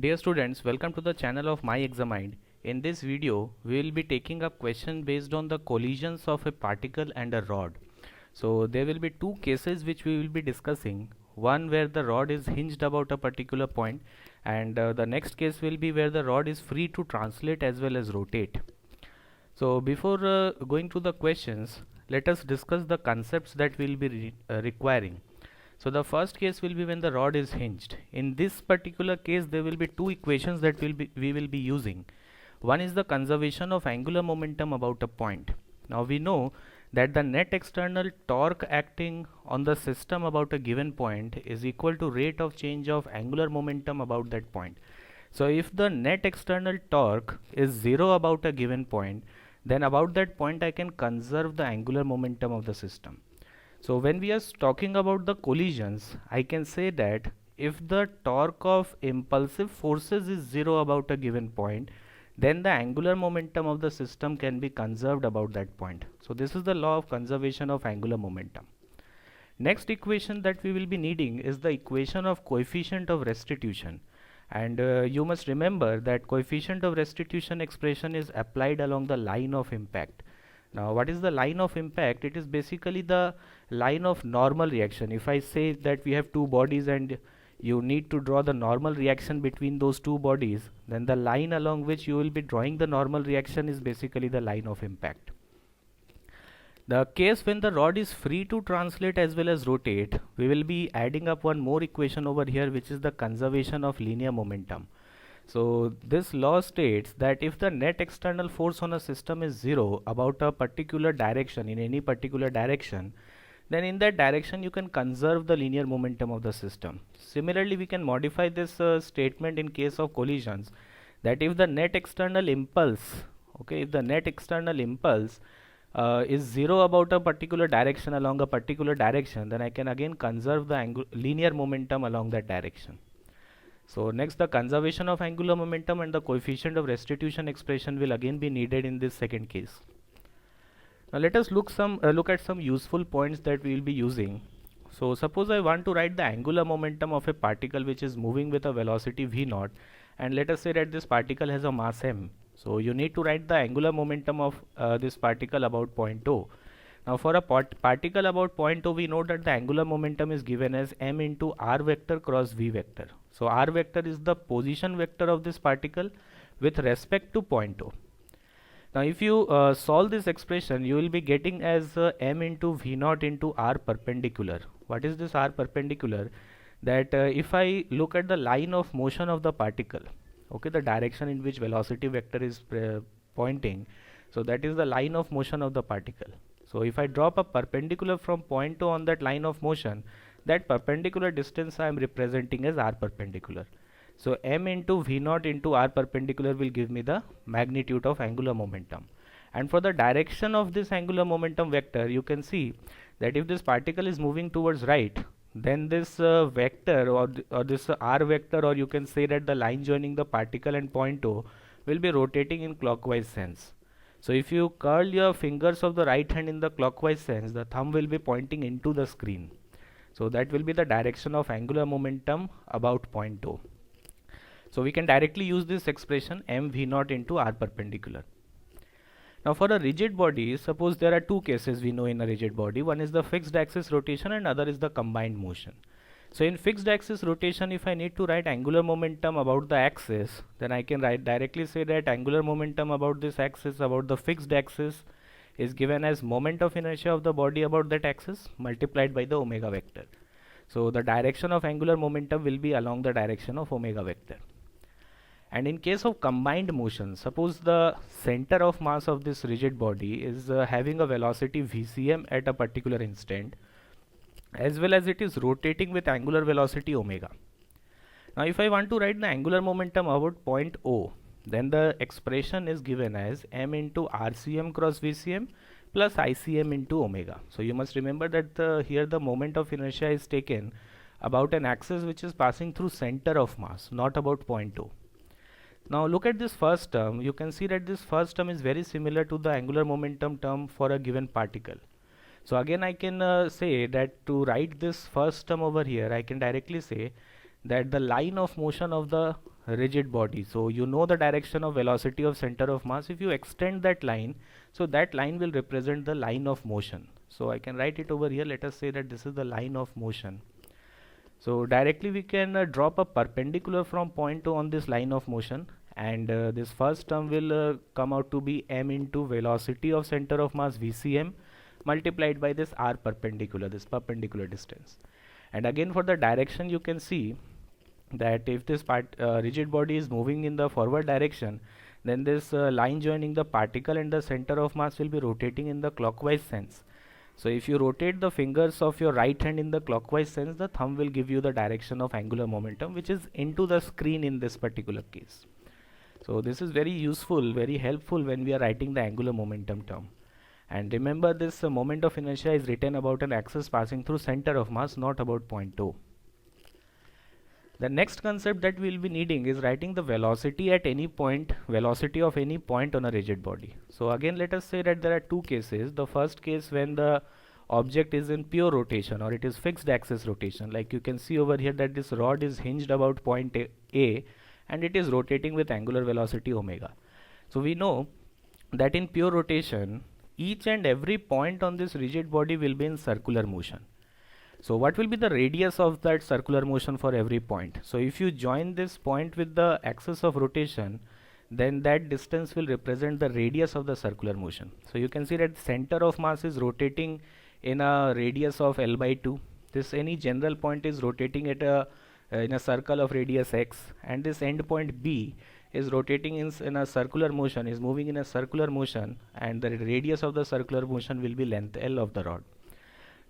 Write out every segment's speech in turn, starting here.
Dear students, welcome to the channel of MyExamInd. In this video, we will be taking up question based on the collisions of a particle and a rod. So there will be two cases which we will be discussing. One where the rod is hinged about a particular point, and the next case will be where the rod is free to translate as well as rotate. So before going to the questions, let us discuss the concepts that we will be requiring. So the first case will be when the rod is hinged. In this particular case, there will be two equations that we will be using. One is the conservation of angular momentum about a point. Now we know that the net external torque acting on the system about a given point is equal to rate of change of angular momentum about that point. So if the net external torque is 0 about a given point, then about that point I can conserve the angular momentum of the system. So when we are talking about the collisions, I can say that if the torque of impulsive forces is 0 about a given point, then the angular momentum of the system can be conserved about that point. So this is the law of conservation of angular momentum. Next equation that we will be needing is the equation of coefficient of restitution. And you must remember that coefficient of restitution expression is applied along the line of impact. Now what is the line of impact? It is basically the line of normal reaction. If I say that we have two bodies and you need to draw the normal reaction between those two bodies, then the line along which you will be drawing the normal reaction is basically the line of impact. The case when the rod is free to translate as well as rotate, we will be adding up one more equation over here, which is the conservation of linear momentum. So this law states that if the net external force on a system is 0 about a particular direction, in any particular direction, then in that direction you can conserve the linear momentum of the system. Similarly, we can modify this statement in case of collisions, that if the net external impulse, okay, if the net external impulse is 0 about a particular direction along a particular direction, then I can again conserve the linear momentum along that direction. So next, the conservation of angular momentum and the coefficient of restitution expression will again be needed in this second case. Now let us look at some useful points that we will be using. So suppose I want to write the angular momentum of a particle which is moving with a velocity v0, and let us say that this particle has a mass m. So you need to write the angular momentum of this particle about point O. Now for a particle about point O, we know that the angular momentum is given as m into r vector cross v vector. So r vector is the position vector of this particle with respect to point O. Now if you solve this expression, you will be getting as m into v naught into r perpendicular. What is this r perpendicular? That if I look at the line of motion of the particle, okay, the direction in which velocity vector is pointing, so that is the line of motion of the particle. So if I drop a perpendicular from point to on that line of motion, that perpendicular distance I am representing as r perpendicular. So m into v naught into r perpendicular will give me the magnitude of angular momentum. And for the direction of this angular momentum vector, you can see that if this particle is moving towards right, then this vector or this r vector, or you can say that the line joining the particle and point O, will be rotating in clockwise sense. So if you curl your fingers of the right hand in the clockwise sense, the thumb will be pointing into the screen. So that will be the direction of angular momentum about point O. So we can directly use this expression m v naught into r perpendicular. Now for a rigid body, suppose there are two cases we know in a rigid body. One is the fixed axis rotation and other is the combined motion. So in fixed axis rotation, if I need to write angular momentum about the axis, then I can directly say that angular momentum about this axis, about the fixed axis, is given as moment of inertia of the body about that axis multiplied by the omega vector. So the direction of angular momentum will be along the direction of omega vector. And in case of combined motion, suppose the center of mass of this rigid body is having a velocity vcm at a particular instant, as well as it is rotating with angular velocity omega. Now if I want to write the angular momentum about point O, then the expression is given as m into rcm cross vcm plus icm into omega. So you must remember that here the moment of inertia is taken about an axis which is passing through center of mass, not about point O. Now look at this first term. You can see that this first term is very similar to the angular momentum term for a given particle. So again I can say that to write this first term over here, I can directly say that the line of motion of the rigid body. So you know the direction of velocity of center of mass. If you extend that line, so that line will represent the line of motion. So I can write it over here. Let us say that this is the line of motion. So directly we can drop a perpendicular from point O on this line of motion, and this first term will come out to be m into velocity of center of mass VCM multiplied by this r perpendicular, this perpendicular distance. And again for the direction, you can see that if this rigid body is moving in the forward direction, then this line joining the particle and the center of mass will be rotating in the clockwise sense. So if you rotate the fingers of your right hand in the clockwise sense, the thumb will give you the direction of angular momentum, which is into the screen in this particular case. So this is very useful, very helpful when we are writing the angular momentum term. And remember, this moment of inertia is written about an axis passing through center of mass, not about point O. The next concept that we will be needing is writing the velocity at any point, velocity of any point on a rigid body. So again, let us say that there are two cases. The first case when the object is in pure rotation, or it is fixed axis rotation. Like you can see over here that this rod is hinged about point A and it is rotating with angular velocity omega. So we know that in pure rotation, each and every point on this rigid body will be in circular motion. So what will be the radius of that circular motion for every point? So if you join this point with the axis of rotation, then that distance will represent the radius of the circular motion. So you can see that center of mass is rotating in a radius of L by 2. This any general point is rotating at a in a circle of radius x, and this end point B is rotating in a circular motion, is moving in a circular motion, and the radius of the circular motion will be length L of the rod.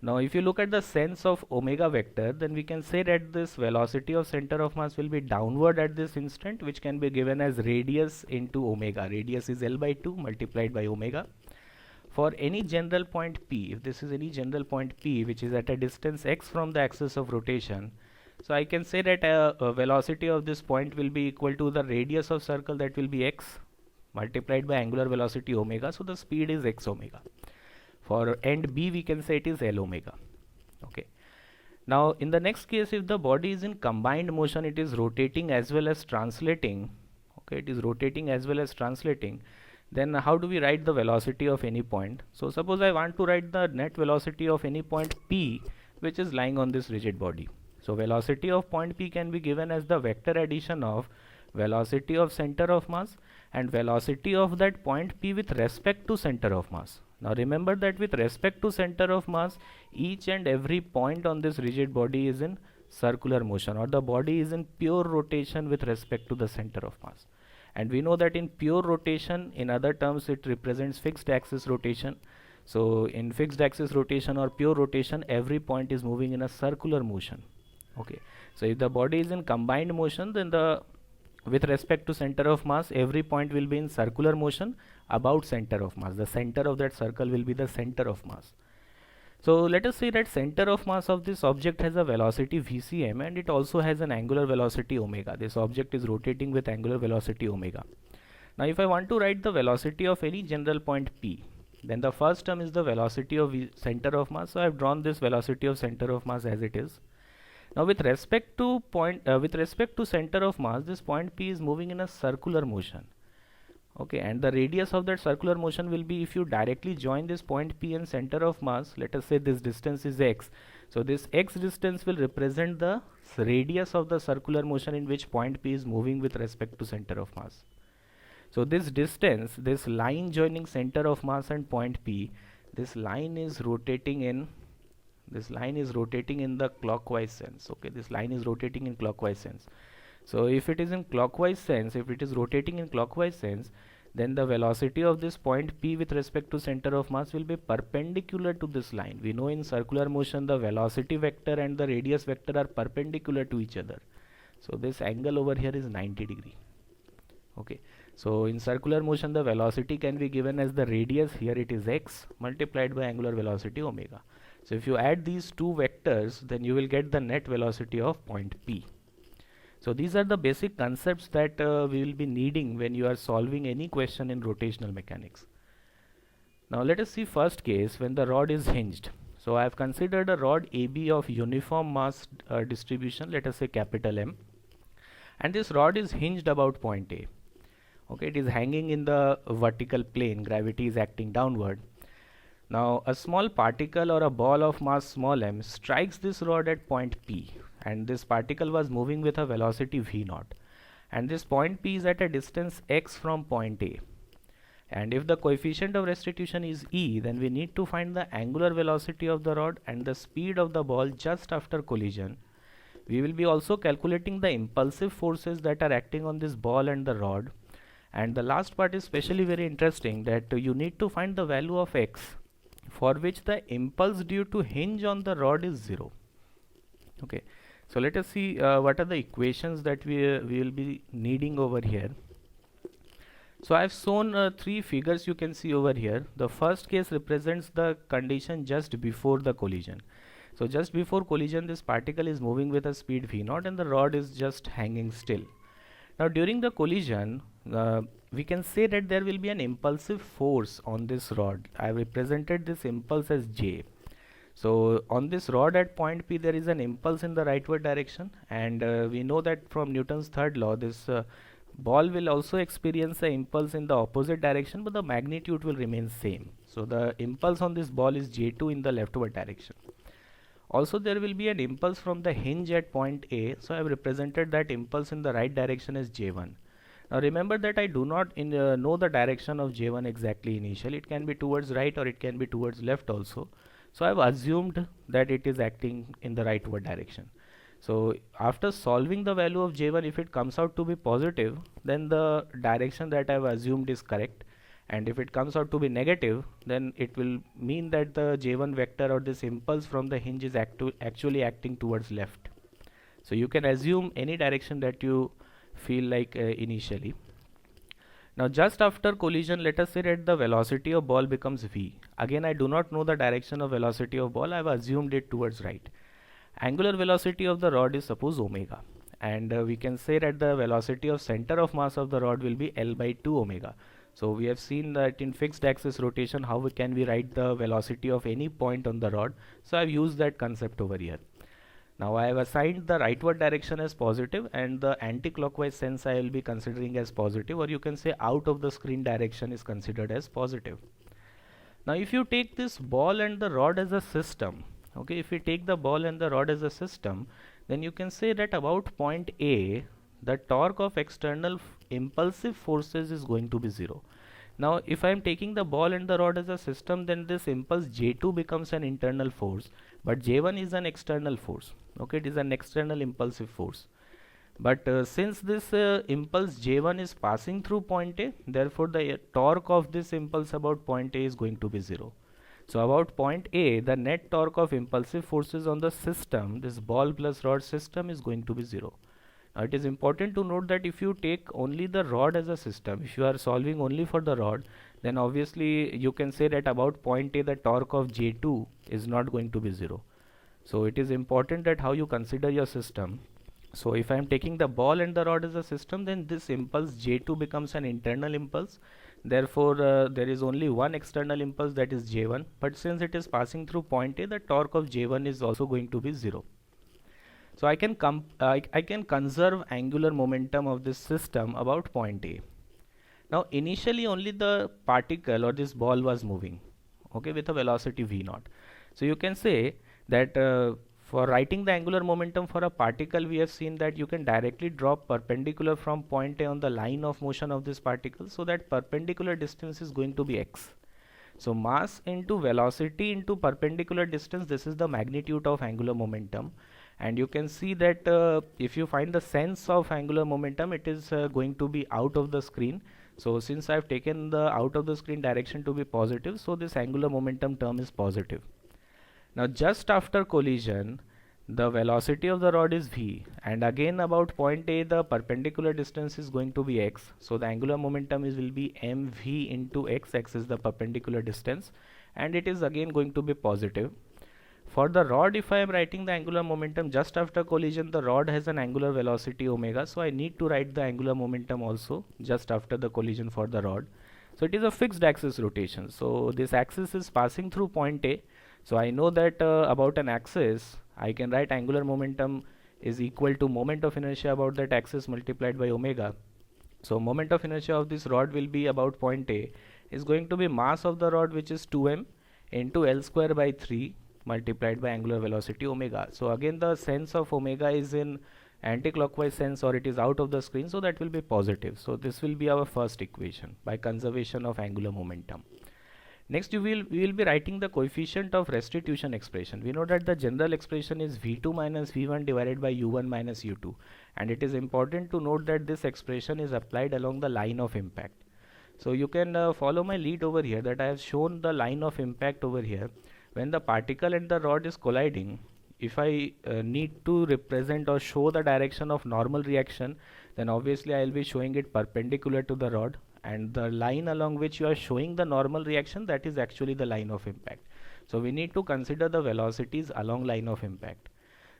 Now if you look at the sense of omega vector, then we can say that this velocity of center of mass will be downward at this instant, which can be given as radius into omega. Radius is L by 2 multiplied by omega. For any general point P, if this is any general point P which is at a distance x from the axis of rotation, so I can say that a velocity of this point will be equal to the radius of circle, that will be x multiplied by angular velocity omega. So the speed is x omega. For end B, we can say it is L omega. Okay. Now in the next case, if the body is in combined motion, it is rotating as well as translating. Okay, it is rotating as well as translating. Then how do we write the velocity of any point? So suppose I want to write the net velocity of any point P which is lying on this rigid body. So velocity of point P can be given as the vector addition of velocity of center of mass and velocity of that point P with respect to center of mass. Now remember that with respect to center of mass, each and every point on this rigid body is in circular motion, or the body is in pure rotation with respect to the center of mass. And we know that in pure rotation, in other terms, it represents fixed axis rotation. So in fixed axis rotation or pure rotation, every point is moving in a circular motion. Okay. So if the body is in combined motion, then with respect to center of mass, every point will be in circular motion about center of mass. The center of that circle will be the center of mass. So let us say that center of mass of this object has a velocity VCM and it also has an angular velocity omega. This object is rotating with angular velocity omega. Now if I want to write the velocity of any general point P, then the first term is the velocity of center of mass. So I have drawn this velocity of center of mass as it is. Now with respect to center of mass, this point P is moving in a circular motion. Okay, and the radius of that circular motion will be, if you directly join this point P and center of mass, let us say this distance is x. So this x distance will represent the radius of the circular motion in which point P is moving with respect to center of mass. So this distance, this line joining center of mass and point P, this line is rotating in the clockwise sense. Okay, this line is rotating in clockwise sense. So if it is in clockwise sense, if it is rotating in clockwise sense, then the velocity of this point P with respect to center of mass will be perpendicular to this line. We know in circular motion the velocity vector and the radius vector are perpendicular to each other. So this angle over here is 90 degree. Okay, so in circular motion the velocity can be given as the radius, here it is x, multiplied by angular velocity omega. So if you add these two vectors, then you will get the net velocity of point P. So these are the basic concepts that we will be needing when you are solving any question in rotational mechanics. Now let us see first case when the rod is hinged. So I have considered a rod AB of uniform mass distribution, let us say capital M, and this rod is hinged about point A. Okay, it is hanging in the vertical plane, gravity is acting downward. Now a small particle or a ball of mass small m strikes this rod at point P, and this particle was moving with a velocity v0, and this point P is at a distance x from point A. And if the coefficient of restitution is e, then we need to find the angular velocity of the rod and the speed of the ball just after collision. We will be also calculating the impulsive forces that are acting on this ball and the rod. And the last part is especially very interesting, that you need to find the value of x for which the impulse due to hinge on the rod is 0. Okay, so let us see what are the equations that we will be needing over here. So I have shown 3 figures you can see over here. The first case represents the condition just before the collision. So just before collision, this particle is moving with a speed v0 and the rod is just hanging still. Now during the collision, we can say that there will be an impulsive force on this rod. I have represented this impulse as J. So on this rod at point P, there is an impulse in the rightward direction, and we know that from Newton's third law, this ball will also experience an impulse in the opposite direction, but the magnitude will remain same. So the impulse on this ball is J2 in the leftward direction. Also there will be an impulse from the hinge at point A, so I have represented that impulse in the right direction as J1. Now remember that I do not know the direction of J1 exactly initially. It can be towards right or it can be towards left also. So I have assumed that it is acting in the rightward direction. So after solving the value of J1, if it comes out to be positive, then the direction that I have assumed is correct. And if it comes out to be negative, then it will mean that the J1 vector or this impulse from the hinge is actually acting towards left. So you can assume any direction that you feel like initially. Now just after collision, let us say that the velocity of ball becomes v. Again, I do not know the direction of velocity of ball. I have assumed it towards right. Angular velocity of the rod is suppose omega, and we can say that the velocity of center of mass of the rod will be L by 2 omega. So we have seen that in fixed axis rotation, how can we write the velocity of any point on the rod. So I have used that concept over here. Now I have assigned the rightward direction as positive, and the anti-clockwise sense I will be considering as positive, or you can say out of the screen direction is considered as positive. Now if you take this ball and the rod as a system, okay, if we take the ball and the rod as a system, then you can say that about point A, the torque of external impulsive forces is going to be 0. Now if I am taking the ball and the rod as a system, then this impulse J2 becomes an internal force, but J1 is an external force. Okay, it is an external impulsive force. But since this impulse J1 is passing through point A, therefore the torque of this impulse about point A is going to be 0. So about point A, the net torque of impulsive forces on the system, this ball plus rod system, is going to be 0. Now it is important to note that if you take only the rod as a system, if you are solving only for the rod, then obviously you can say that about point A, the torque of J2 is not going to be 0. So it is important that how you consider your system. So if I am taking the ball and the rod as a system, then this impulse J2 becomes an internal impulse. Therefore there is only one external impulse, that is J1, but since it is passing through point A, the torque of J1 is also going to be 0. So I can conserve angular momentum of this system about point A. Now initially only the particle or this ball was moving, okay, with a velocity v0. So you can say that for writing the angular momentum for a particle, we have seen that you can directly drop perpendicular from point A on the line of motion of this particle, so that perpendicular distance is going to be x. So mass into velocity into perpendicular distance, this is the magnitude of angular momentum. And you can see that if you find the sense of angular momentum, it is going to be out of the screen. So since I have taken the out of the screen direction to be positive, so this angular momentum term is positive. Now just after collision, the velocity of the rod is v, and again about point A, the perpendicular distance is going to be x. So the angular momentum will be mv into x. X is the perpendicular distance, and it is again going to be positive. For the rod, if I am writing the angular momentum just after collision, the rod has an angular velocity omega, so I need to write the angular momentum also just after the collision for the rod. So it is a fixed axis rotation, so this axis is passing through point A. So I know that about an axis, I can write angular momentum is equal to moment of inertia about that axis multiplied by omega. So moment of inertia of this rod will be about point A is going to be mass of the rod, which is 2m into L square by 3 multiplied by angular velocity omega. So again the sense of omega is in anti-clockwise sense, or it is out of the screen, so that will be positive. So this will be our first equation by conservation of angular momentum. Next we will be writing the coefficient of restitution expression. We know that the general expression is V2 minus V1 divided by U1 minus U2, and it is important to note that this expression is applied along the line of impact. So you can follow my lead over here, that I have shown the line of impact over here. When the particle and the rod is colliding, if I need to represent or show the direction of normal reaction, then obviously I will be showing it perpendicular to the rod, and the line along which you are showing the normal reaction, that is actually the line of impact. So we need to consider the velocities along line of impact.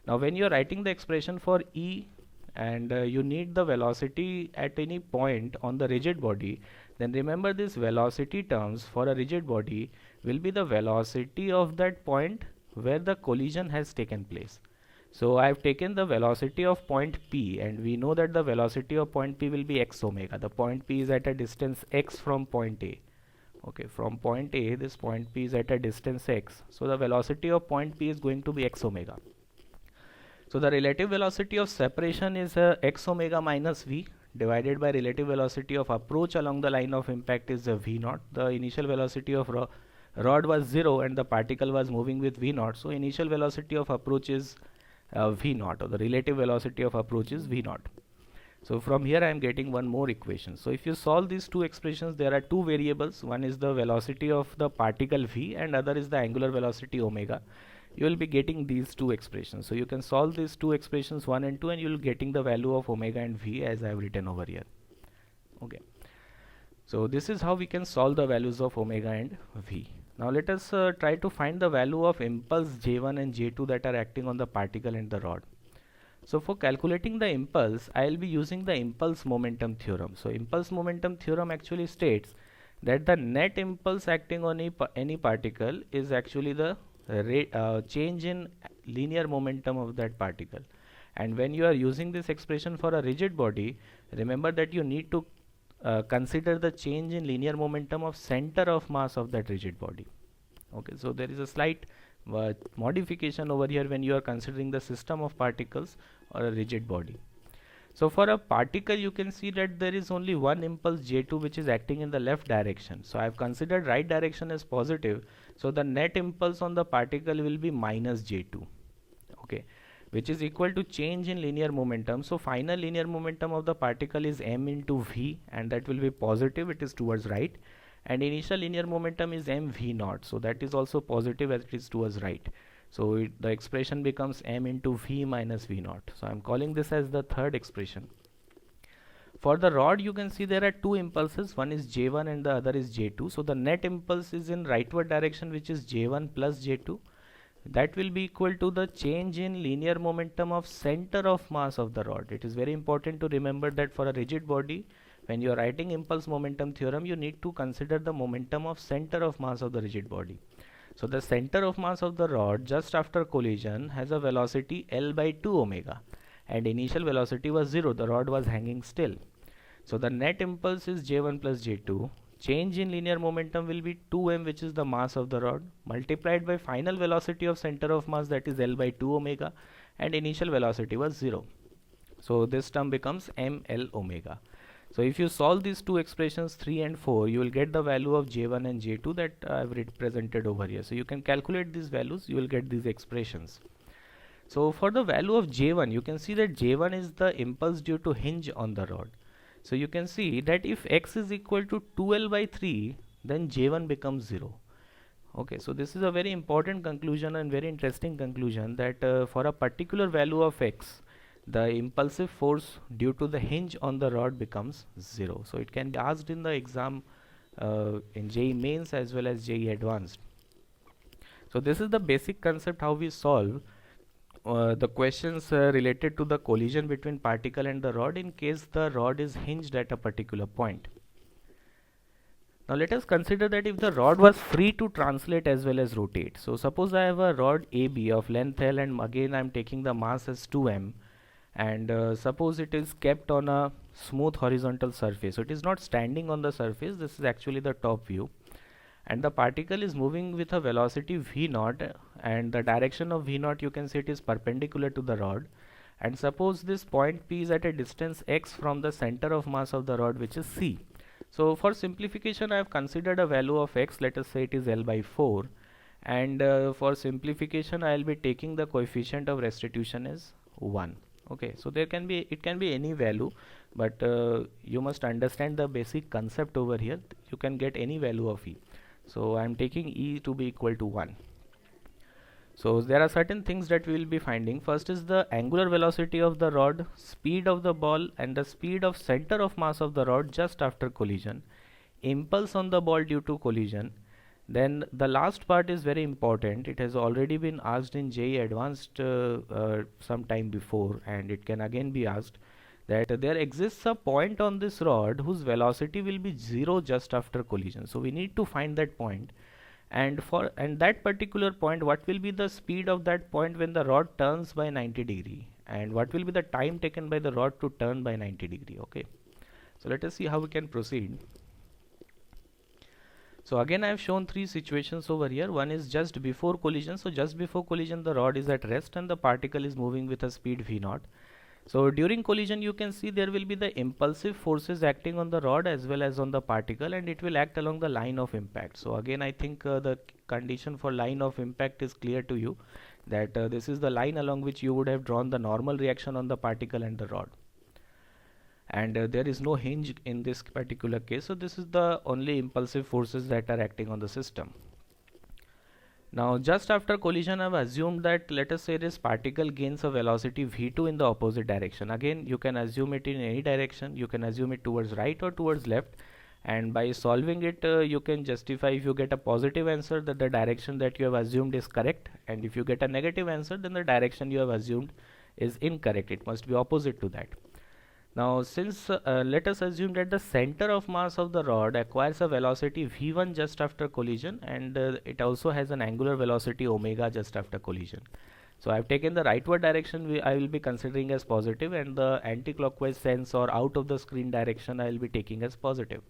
Now when you are writing the expression for E, and you need the velocity at any point on the rigid body, then remember this velocity terms for a rigid body will be the velocity of that point where the collision has taken place. So I have taken the velocity of point P, and we know that the velocity of point P will be x omega. The point P is at a distance x from point A. Okay, from point A, this point P is at a distance x. So the velocity of point P is going to be x omega. So the relative velocity of separation is x omega minus v divided by relative velocity of approach along the line of impact is v naught. The initial velocity of rod was 0 and the particle was moving with v naught. So initial velocity of approach is v naught, or the relative velocity of approach is v naught. So from here I am getting one more equation. So if you solve these two expressions, there are two variables. One is the velocity of the particle v and other is the angular velocity omega. You will be getting these two expressions. So you can solve these two expressions 1 and 2, and you will getting the value of omega and v as I have written over here. Okay. So this is how we can solve the values of omega and v. Now let us try to find the value of impulse J1 and J2 that are acting on the particle and the rod. So for calculating the impulse, I will be using the impulse momentum theorem. So impulse momentum theorem actually states that the net impulse acting on any particle is actually the change in linear momentum of that particle. And when you are using this expression for a rigid body, remember that you need to consider the change in linear momentum of center of mass of that rigid body. Okay, so there is a slight modification over here when you are considering the system of particles or a rigid body. So for a particle, you can see that there is only one impulse J2 which is acting in the left direction. So I have considered right direction as positive. So the net impulse on the particle will be minus J2. Okay, which is equal to change in linear momentum. So final linear momentum of the particle is m into v, and that will be positive, it is towards right. And initial linear momentum is m v naught. So that is also positive as it is towards right. So the expression becomes m into v minus v naught. So I am calling this as the third expression. For the rod, you can see there are two impulses. One is J1 and the other is J2. So the net impulse is in rightward direction, which is J1 plus J2. That will be equal to the change in linear momentum of center of mass of the rod. It is very important to remember that for a rigid body, when you are writing impulse momentum theorem, you need to consider the momentum of center of mass of the rigid body. So the center of mass of the rod just after collision has a velocity L by 2 omega, and initial velocity was 0. The rod was hanging still. So the net impulse is J1 plus J2. Change in linear momentum will be 2m, which is the mass of the rod, multiplied by final velocity of center of mass, that is L by 2 omega, and initial velocity was 0. So this term becomes ml omega. So if you solve these two expressions 3 and 4, you will get the value of J1 and J2 that I have represented over here. So you can calculate these values, you will get these expressions. So for the value of J1, you can see that J1 is the impulse due to hinge on the rod. So you can see that if x is equal to 2L by 3, then J1 becomes 0. Okay, so this is a very important conclusion and very interesting conclusion, that for a particular value of x, the impulsive force due to the hinge on the rod becomes 0. So it can be asked in the exam in JEE Mains as well as JEE Advanced. So this is the basic concept how we solve the questions related to the collision between particle and the rod in case the rod is hinged at a particular point. Now let us consider that if the rod was free to translate as well as rotate. So suppose I have a rod AB of length L, and again I am taking the mass as 2m, and suppose it is kept on a smooth horizontal surface, so it is not standing on the surface, this is actually the top view, and the particle is moving with a velocity v naught, and the direction of v naught you can say it is perpendicular to the rod, and suppose this point P is at a distance x from the center of mass of the rod, which is c. So for simplification I have considered a value of x, let us say it is L by 4, and for simplification I will be taking the coefficient of restitution as 1. Okay, so there can be, it can be any value, but you must understand the basic concept over here. You can get any value of E, so I am taking E to be equal to 1. So there are certain things that we will be finding. First is the angular velocity of the rod, speed of the ball, and the speed of center of mass of the rod just after collision, impulse on the ball due to collision. Then the last part is very important. It has already been asked in JEE Advanced some time before, and it can again be asked, that there exists a point on this rod whose velocity will be 0 just after collision. So we need to find that point, and that particular point, what will be the speed of that point when the rod turns by 90 degree, and what will be the time taken by the rod to turn by 90 degree. Okay, so let us see how we can proceed. So again I have shown three situations over here. One is just before collision. So just before collision the rod is at rest and the particle is moving with a speed v naught. So during collision you can see there will be the impulsive forces acting on the rod as well as on the particle, and it will act along the line of impact. So again I think the condition for line of impact is clear to you, that this is the line along which you would have drawn the normal reaction on the particle and the rod, and there is no hinge in this particular case, so this is the only impulsive forces that are acting on the system. Now just after collision I have assumed that, let us say this particle gains a velocity v2 in the opposite direction. Again you can assume it in any direction, you can assume it towards right or towards left, and by solving it you can justify, if you get a positive answer, that the direction that you have assumed is correct, and if you get a negative answer then the direction you have assumed is incorrect, it must be opposite to that. Now since let us assume that the center of mass of the rod acquires a velocity v1 just after collision, and it also has an angular velocity omega just after collision. So I have taken the rightward direction, I will be considering as positive, and the anti-clockwise sense or out of the screen direction I will be taking as positive.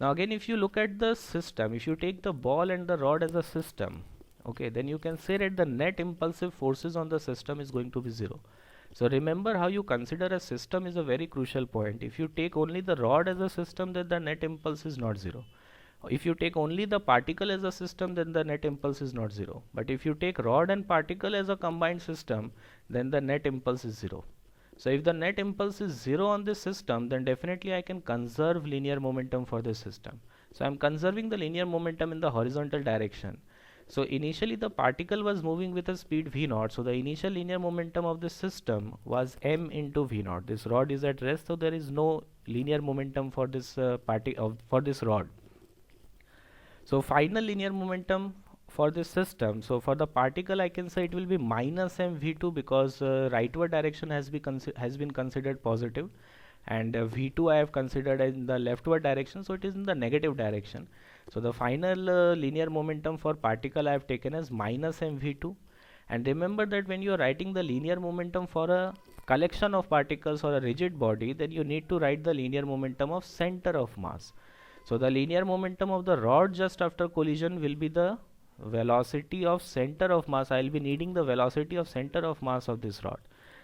Now again if you look at the system, if you take the ball and the rod as a system, okay, then you can say that the net impulsive forces on the system is going to be 0. So remember, how you consider a system is a very crucial point. If you take only the rod as a system, then the net impulse is not 0. If you take only the particle as a system, then the net impulse is not 0. But if you take rod and particle as a combined system, then the net impulse is 0. So if the net impulse is 0 on this system, then definitely I can conserve linear momentum for this system. So I am conserving the linear momentum in the horizontal direction. So initially the particle was moving with a speed v naught, so the initial linear momentum of this system was m into v naught. This rod is at rest, so there is no linear momentum for this for this rod. So final linear momentum for this system, so for the particle I can say it will be minus m v2, because rightward direction has been considered positive, and v2 I have considered in the leftward direction, so it is in the negative direction. So the final linear momentum for particle I have taken as minus mv2, and remember that when you are writing the linear momentum for a collection of particles or a rigid body, then you need to write the linear momentum of center of mass. So the linear momentum of the rod just after collision will be the velocity of center of mass. I will be needing the velocity of center of mass of this rod.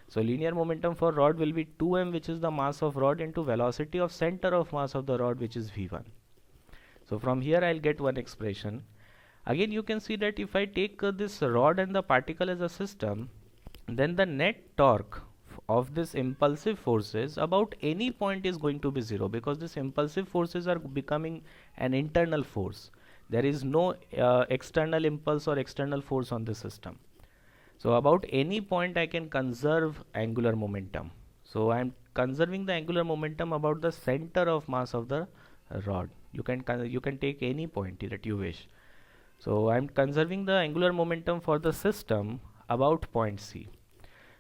So linear momentum for rod will be 2m, which is the mass of rod, into velocity of center of mass of the rod, which is v1. So from here I'll get one expression. Again you can see that if I take this rod and the particle as a system, then the net torque of this impulsive forces about any point is going to be 0, because these impulsive forces are becoming an internal force. There is no external impulse or external force on the system. So about any point I can conserve angular momentum. So I am conserving the angular momentum about the center of mass of the rod. You can take any point that you wish. So I am conserving the angular momentum for the system about point C.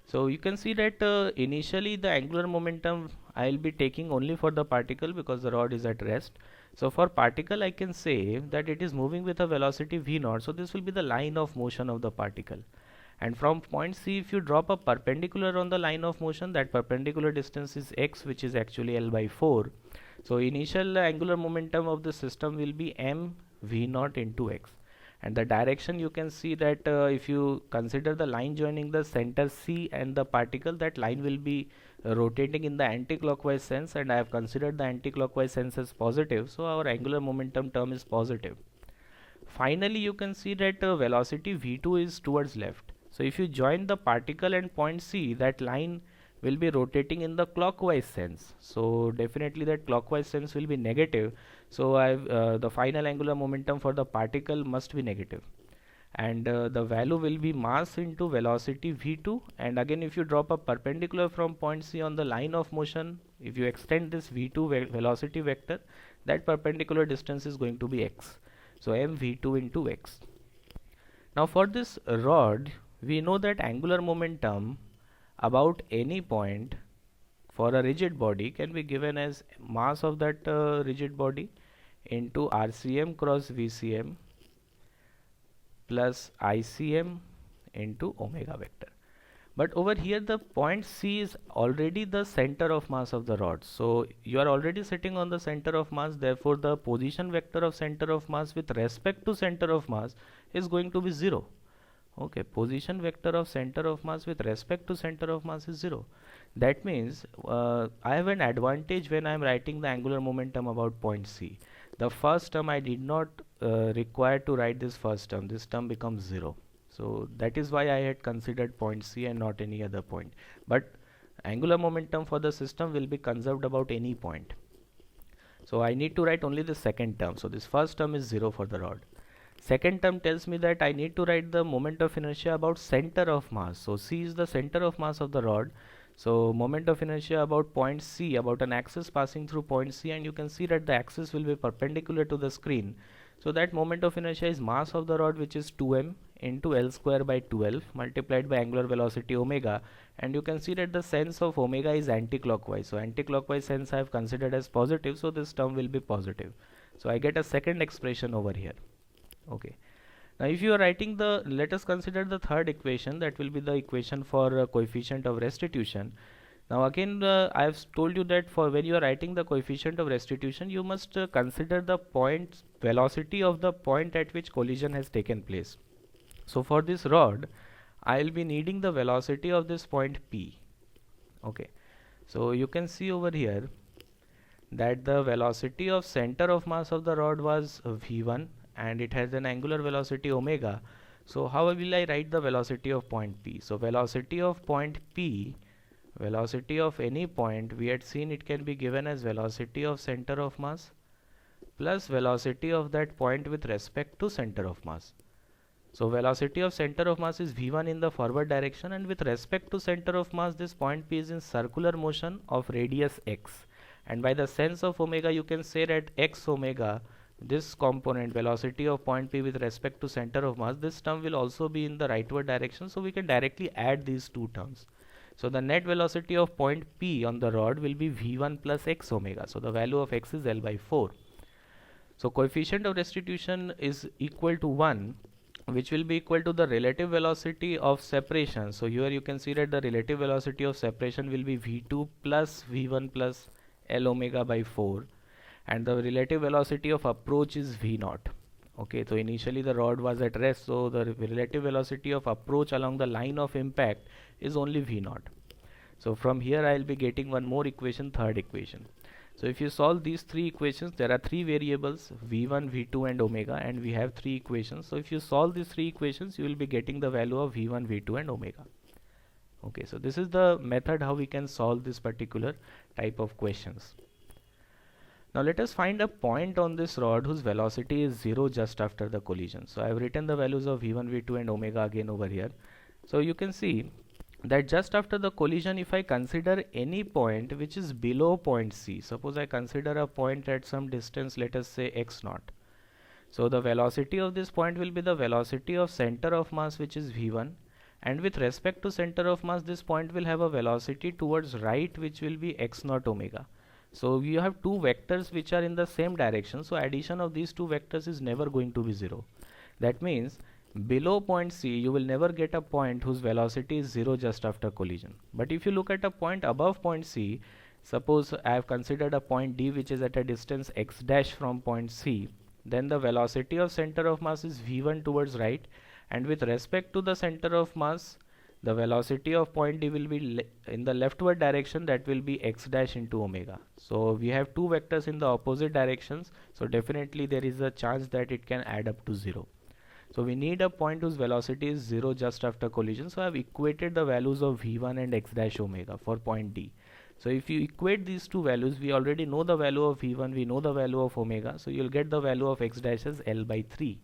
So you can see that initially the angular momentum I will be taking only for the particle, because the rod is at rest. So for particle I can say that it is moving with a velocity v naught, so this will be the line of motion of the particle. And from point C, if you drop a perpendicular on the line of motion, that perpendicular distance is x, which is actually L by 4. So initial angular momentum of the system will be m v naught into x. And the direction, you can see that if you consider the line joining the center C and the particle, that line will be rotating in the anti-clockwise sense, and I have considered the anti-clockwise sense as positive, so our angular momentum term is positive. Finally, you can see that velocity v2 is towards left. So if you join the particle and point C, that line will be rotating in the clockwise sense. So definitely that clockwise sense will be negative. So the final angular momentum for the particle must be negative. And the value will be mass into velocity v2. And again, if you drop a perpendicular from point C on the line of motion, if you extend this v2 velocity vector, that perpendicular distance is going to be x. So mv2 into x. Now for this rod, we know that angular momentum about any point for a rigid body can be given as mass of that rigid body into RCM cross VCM plus ICM into omega vector. But over here the point C is already the center of mass of the rod. So you are already sitting on the center of mass, therefore the position vector of center of mass with respect to center of mass is going to be 0. Okay, position vector of center of mass with respect to center of mass is 0. That means I have an advantage when I am writing the angular momentum about point C. The first term I did not require to write this first term. This term becomes 0. So that is why I had considered point C and not any other point. But angular momentum for the system will be conserved about any point. So I need to write only the second term. So this first term is 0 for the rod. Second term tells me that I need to write the moment of inertia about center of mass. So C is the center of mass of the rod. So moment of inertia about point C, about an axis passing through point C, and you can see that the axis will be perpendicular to the screen. So that moment of inertia is mass of the rod, which is 2m into L square by 12 multiplied by angular velocity omega, and you can see that the sense of omega is anti-clockwise. So anti-clockwise sense I have considered as positive, so this term will be positive. So I get a second expression over here. Okay. Now if you are writing the, let us consider the third equation, that will be the equation for coefficient of restitution. Now again I have told you that for when you are writing the coefficient of restitution, you must consider the point velocity of the point at which collision has taken place. So for this rod, I will be needing the velocity of this point P. Okay. So you can see over here that the velocity of center of mass of the rod was v1 and it has an angular velocity omega. So how will I write the velocity of point P? So velocity of point P, velocity of any point, we had seen it can be given as velocity of center of mass plus velocity of that point with respect to center of mass. So velocity of center of mass is v1 in the forward direction, and with respect to center of mass, this point P is in circular motion of radius x. And by the sense of omega, you can say that x omega, this component velocity of point P with respect to center of mass, this term will also be in the rightward direction, so we can directly add these two terms. So the net velocity of point P on the rod will be v1 plus x omega. So the value of x is L by 4. So coefficient of restitution is equal to 1, which will be equal to the relative velocity of separation. So here you can see that the relative velocity of separation will be v2 plus v1 plus L omega by 4, and the relative velocity of approach is v naught. Okay, so initially the rod was at rest, so the relative velocity of approach along the line of impact is only v naught. So from here I will be getting one more equation, third equation. So if you solve these three equations, there are three variables v1, v2 and omega, and we have three equations. So if you solve these three equations, you will be getting the value of v1, v2 and omega. Okay, so this is the method how we can solve this particular type of questions. Now let us find a point on this rod whose velocity is 0 just after the collision. So I have written the values of v1, v2 and omega again over here. So you can see that just after the collision, if I consider any point which is below point C, suppose I consider a point at some distance, let us say x naught. So the velocity of this point will be the velocity of center of mass, which is v1, and with respect to center of mass, this point will have a velocity towards right, which will be x naught omega. So you have two vectors which are in the same direction, so addition of these two vectors is never going to be 0. That means below point C, you will never get a point whose velocity is 0 just after collision. But if you look at a point above point C, suppose I have considered a point D which is at a distance x dash from point C, then the velocity of center of mass is v1 towards right, and with respect to the center of mass, the velocity of point D will be in the leftward direction, that will be x dash into omega. So we have two vectors in the opposite directions, so definitely there is a chance that it can add up to 0. So we need a point whose velocity is 0 just after collision. So I have equated the values of v1 and x dash omega for point D. So if you equate these two values, we already know the value of v1, we know the value of omega, so you'll get the value of x dash as L by 3.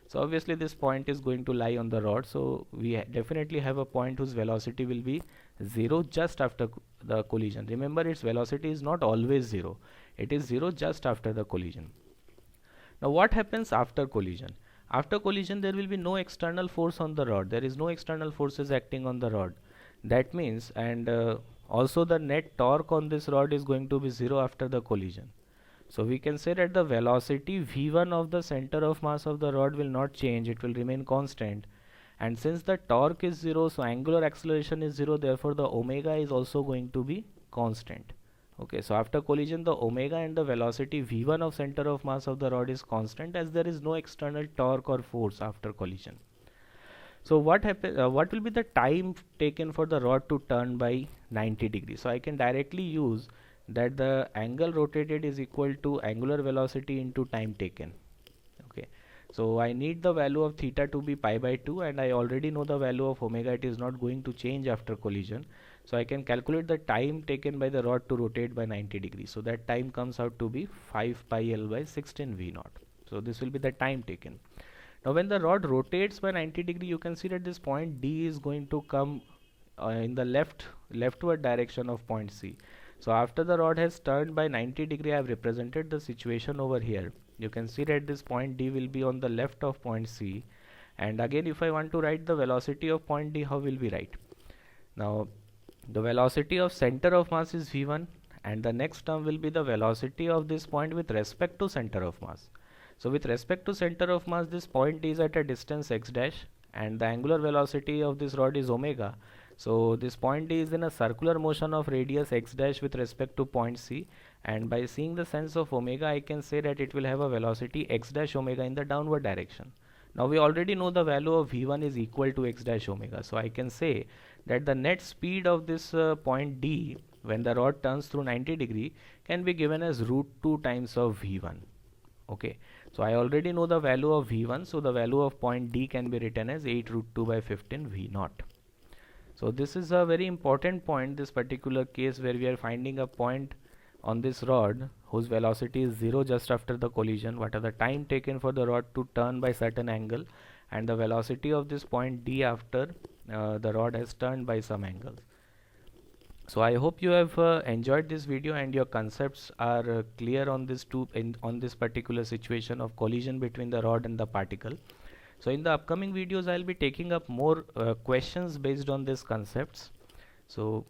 So obviously this point is going to lie on the rod, so we definitely have a point whose velocity will be 0 just after the collision. Remember, its velocity is not always 0, it is 0 just after the collision. Now what happens after collision? After collision there will be no external force on the rod, there is no external forces acting on the rod. That means, and also the net torque on this rod is going to be 0 after the collision. So we can say that the velocity v1 of the center of mass of the rod will not change, it will remain constant. And since the torque is 0, so angular acceleration is 0, therefore the omega is also going to be constant. Okay, so after collision the omega and the velocity v1 of center of mass of the rod is constant, as there is no external torque or force after collision. So what will be the time taken for the rod to turn by 90 degrees? So I can directly use that the angle rotated is equal to angular velocity into time taken. Okay, so I need the value of theta to be pi by 2, and I already know the value of omega, it is not going to change after collision. So I can calculate the time taken by the rod to rotate by 90 degrees. So that time comes out to be 5 pi L by 16 V naught. So this will be the time taken. Now when the rod rotates by 90 degree, you can see that this point D is going to come in the leftward direction of point C. So after the rod has turned by 90 degree, I have represented the situation over here. You can see that this point D will be on the left of point C, and again if I want to write the velocity of point D, how will we write? Now the velocity of center of mass is v1, and the next term will be the velocity of this point with respect to center of mass. So with respect to center of mass, this point is at a distance x dash, and the angular velocity of this rod is omega. So this point is in a circular motion of radius x dash with respect to point C, and by seeing the sense of omega, I can say that it will have a velocity x dash omega in the downward direction. Now we already know the value of v1 is equal to x dash omega, so I can say that the net speed of this point D when the rod turns through 90 degree can be given as root 2 times of v1. Okay, so I already know the value of v1, so the value of point D can be written as 8 root 2 by 15 v naught. So this is a very important point, this particular case where we are finding a point on this rod whose velocity is 0 just after the collision, what are the time taken for the rod to turn by certain angle, and the velocity of this point D after the rod has turned by some angles. So I hope you have enjoyed this video and your concepts are clear on this on this particular situation of collision between the rod and the particle. So in the upcoming videos I'll be taking up more questions based on these concepts. So